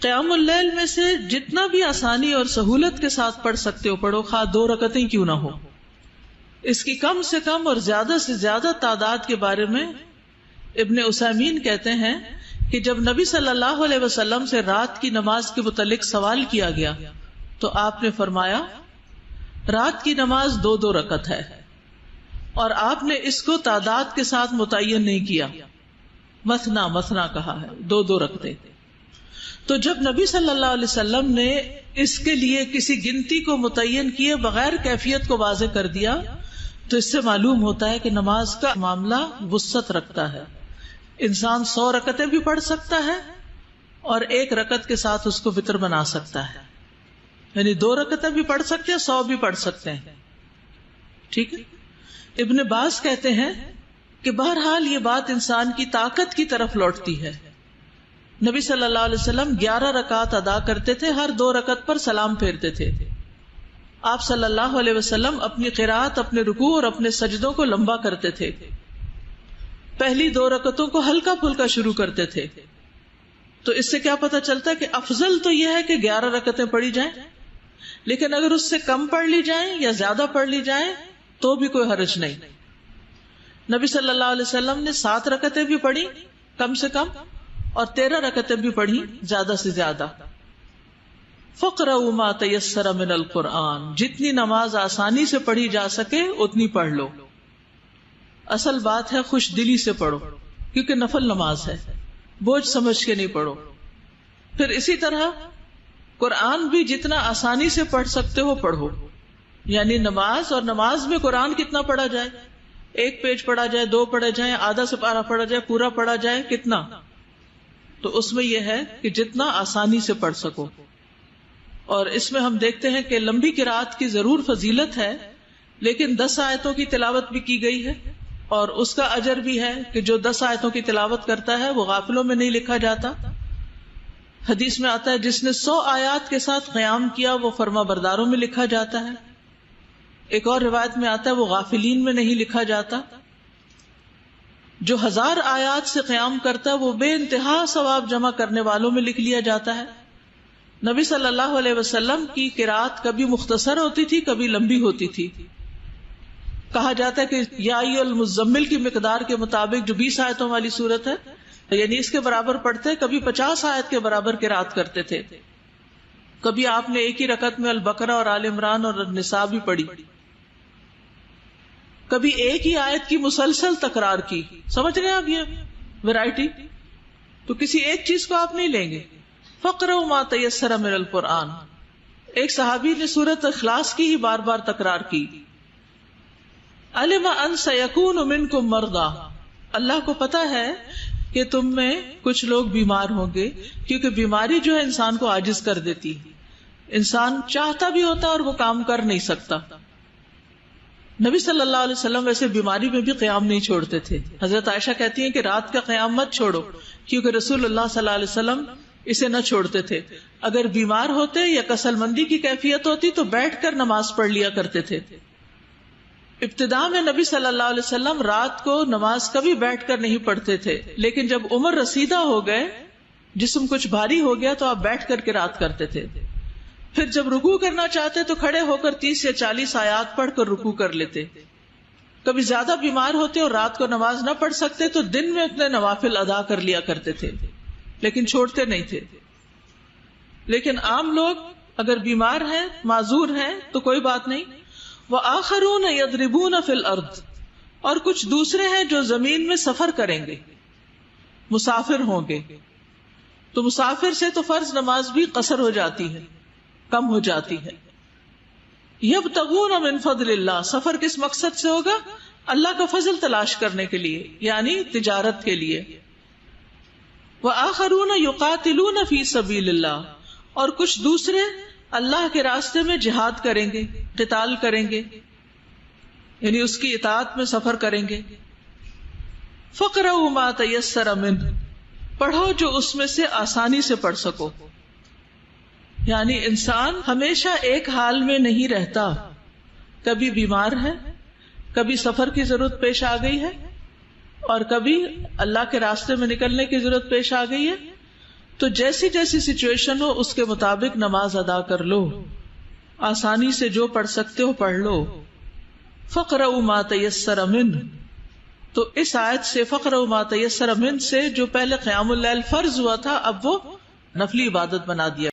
قیام اللیل میں سے جتنا بھی آسانی اور سہولت کے ساتھ پڑھ سکتے ہو پڑھو، خواہ 2 رکعتیں کیوں نہ ہو. اس کی کم سے کم اور زیادہ سے زیادہ تعداد کے بارے میں ابن عثیمین کہتے ہیں کہ جب نبی صلی اللہ علیہ وسلم سے رات کی نماز کے متعلق سوال کیا گیا تو آپ نے فرمایا رات کی نماز 2 رکعت ہے، اور آپ نے اس کو تعداد کے ساتھ متعین نہیں کیا، مثنا مثنا کہا ہے، 2 رکعتیں. تو جب نبی صلی اللہ علیہ وسلم نے اس کے لیے کسی گنتی کو متعین کیے بغیر کیفیت کو واضح کر دیا تو اس سے معلوم ہوتا ہے کہ نماز کا معاملہ وسعت رکھتا ہے. انسان 100 رکعتیں بھی پڑھ سکتا ہے اور 1 رکعت کے ساتھ اس کو وتر بنا سکتا ہے، یعنی 2 رکعتیں بھی پڑھ سکتے ہیں، 100 بھی پڑھ سکتے ہیں. ٹھیک ہے. ابن باز کہتے ہیں کہ بہرحال یہ بات انسان کی طاقت کی طرف لوٹتی ہے. نبی صلی اللہ علیہ وسلم 11 رکعت ادا کرتے تھے، ہر 2 رکعت پر سلام پھیرتے تھے. آپ صلی اللہ علیہ وسلم اپنی قرات، اپنے رکوع اور اپنے سجدوں کو لمبا کرتے تھے. پہلی 2 رکعتوں کو ہلکا پھلکا شروع کرتے تھے. تو اس سے کیا پتہ چلتا ہے کہ افضل تو یہ ہے کہ 11 رکعتیں پڑھی جائیں، لیکن اگر اس سے کم پڑھ لی جائیں یا زیادہ پڑھ لی جائیں تو بھی کوئی حرج نہیں. نبی صلی اللہ علیہ وسلم نے 7 رکعتیں بھی پڑھی کم سے کم، اور 13 رکعتیں بھی پڑھی زیادہ سے زیادہ. فَقْرَؤُوا مَا تَيَسَّرَ مِنَ الْقُرْآنِ، جتنی نماز آسانی سے پڑھی جا سکے اتنی پڑھ لو. اصل بات ہے خوش دلی سے پڑھو، کیونکہ نفل نماز ہے، بوجھ سمجھ کے نہیں پڑھو. پھر اسی طرح قرآن بھی جتنا آسانی سے پڑھ سکتے ہو پڑھو، یعنی نماز، اور نماز میں قرآن کتنا پڑھا جائے، 1 پیج پڑھا جائے، 2 پڑھا جائے، آدھا سپارہ پڑھا جائے، پورا پڑھا جائے، کتنا. تو اس میں یہ ہے کہ جتنا آسانی سے پڑھ سکو. اور اس میں ہم دیکھتے ہیں کہ لمبی قرات کی ضرور فضیلت ہے، لیکن 10 آیتوں کی تلاوت بھی کی گئی ہے، اور اس کا اجر بھی ہے کہ جو 10 آیتوں کی تلاوت کرتا ہے وہ غافلوں میں نہیں لکھا جاتا. حدیث میں آتا ہے جس نے 100 آیات کے ساتھ قیام کیا وہ فرما برداروں میں لکھا جاتا ہے. ایک اور روایت میں آتا ہے وہ غافلین میں نہیں لکھا جاتا. جو 1000 آیات سے قیام کرتا ہے وہ بے انتہا ثواب جمع کرنے والوں میں لکھ لیا جاتا ہے. نبی صلی اللہ علیہ وسلم کی قرات کبھی مختصر ہوتی تھی، کبھی لمبی ہوتی تھی. کہا جاتا ہے کہ یا ایھا المزمل کی مقدار کے مطابق جو 20 آیتوں والی سورت ہے، یعنی اس کے برابر پڑھتے، کبھی 50 آیت کے برابر قرات کرتے تھے. کبھی آپ نے ایک ہی رکعت میں البقرہ اور آل عمران اور النساء بھی پڑھی، کبھی ایک ہی آیت کی مسلسل تکرار کی. سمجھ رہے ہیں آپ یہ ویرائٹی؟ تو کسی ایک چیز کو آپ نہیں لیں گے. فَقْرَؤْا مَا تَيَسَّرَ مِنَ الْقُرْآنِ، ایک صحابی نے سورۃ اخلاص کی ہی بار بار تکرار کی. عَلِمَ أَن سَيَكُونُ مِنكُم مَّرْضَىٰ، اللہ کو پتا ہے کہ تم میں کچھ لوگ بیمار ہوں گے، کیونکہ بیماری جو ہے انسان کو عاجز کر دیتی ہے. انسان چاہتا بھی ہوتا اور وہ کام کر نہیں سکتا. نبی صلی اللہ علیہ وسلم ویسے بیماری میں بھی قیام نہیں چھوڑتے تھے. حضرت عائشہ کہتی ہیں کہ رات کا قیام مت چھوڑو، کیونکہ رسول اللہ صلی اللہ علیہ وسلم اسے نہ چھوڑتے تھے. اگر بیمار ہوتے یا کسل مندی کی کیفیت ہوتی تو بیٹھ کر نماز پڑھ لیا کرتے تھے. ابتداء میں نبی صلی اللہ علیہ وسلم رات کو نماز کبھی بیٹھ کر نہیں پڑھتے تھے، لیکن جب عمر رسیدہ ہو گئے، جسم کچھ بھاری ہو گیا، تو آپ بیٹھ کر قرات کرتے تھے. پھر جب رکوع کرنا چاہتے تو کھڑے ہو کر 30 یا 40 آیات پڑھ کر رکوع کر لیتے. کبھی زیادہ بیمار ہوتے اور رات کو نماز نہ پڑھ سکتے تو دن میں اتنے نوافل ادا کر لیا کرتے تھے، لیکن چھوڑتے نہیں تھے. لیکن عام لوگ اگر بیمار ہیں، معذور ہیں تو کوئی بات نہیں. وَآخَرُونَ يَضْرِبُونَ فِي الْأَرْضِ، اور کچھ دوسرے ہیں جو زمین میں سفر کریں گے، مسافر ہوں گے. تو مسافر سے تو فرض نماز بھی قصر ہو جاتی ہے، کم ہو جاتی ہے. یبتغون من فضل اللہ، سفر کس مقصد سے ہوگا؟ اللہ کا فضل تلاش کرنے کے لیے، یعنی تجارت کے لیے. وآخرون یقاتلون فی سبیل اللہ، اور کچھ دوسرے اللہ کے راستے میں جہاد کریں گے، قتال کریں گے، یعنی اس کی اطاعت میں سفر کریں گے. فقرؤوا ما تیسر منہ، پڑھو جو اس میں سے آسانی سے پڑھ سکو. یعنی انسان ہمیشہ ایک حال میں نہیں رہتا، کبھی بیمار ہے، کبھی سفر کی ضرورت پیش آ گئی ہے، اور کبھی اللہ کے راستے میں نکلنے کی ضرورت پیش آ گئی ہے. تو جیسی جیسی سچویشن ہو اس کے مطابق نماز ادا کر لو، آسانی سے جو پڑھ سکتے ہو پڑھ لو. فَقْرَؤُوا مَا تَيَسَّرَ مِنْهُ، تو اس آیت سے فَقْرَؤُوا مَا تَيَسَّرَ مِنْهُ سے جو پہلے قیام اللیل فرض ہوا تھا اب وہ نفلی عبادت بنا دیا.